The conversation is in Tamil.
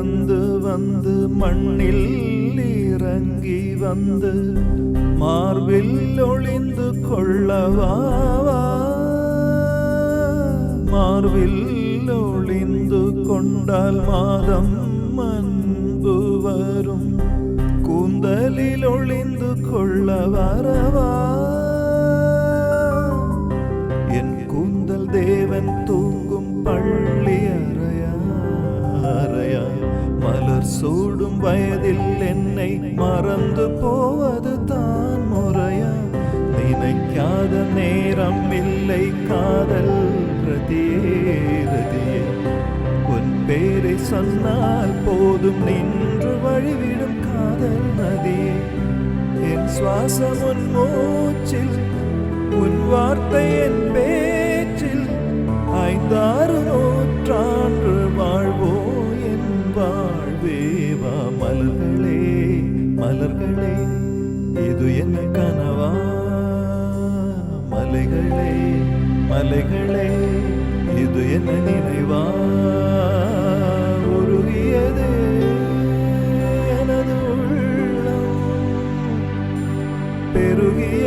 பிறந்து வந்து மண்ணில் இறங்கி வந்து மார்பில் ஒளிந்து கொள்ளவா, மார்பில் ஒளிந்து கொண்டால் மாதம் அன்பு வரும், கூந்தலில் ஒளிந்து கொள்ள வரவா. என் கூந்தல் தேவன் தூங்கும் பள்ளி அறையா, அறையா. மலர் சூடும் வயதில் என்னை மறந்து போவது தான் முறையா. நினைக்காத நேரம் இல்லை காதல் ரதியே, ரதியே. உன் பேரை சொன்னால் போதும் நின்று வழிவிடும் காதல் நதியே. என் சுவாசம் உன் மூச்சில், உன் வார்த்தை என் பேச்சில். 5-6 நூற்றாண்டு வாழ்வோ என் வாழ்வேவா. மலர்களே மலர்களே இது என்ன கனவா, மலைகளே மலைகளே இது என்ன நினைவா. உருகியதே எனது உள்ளம், பெருகிய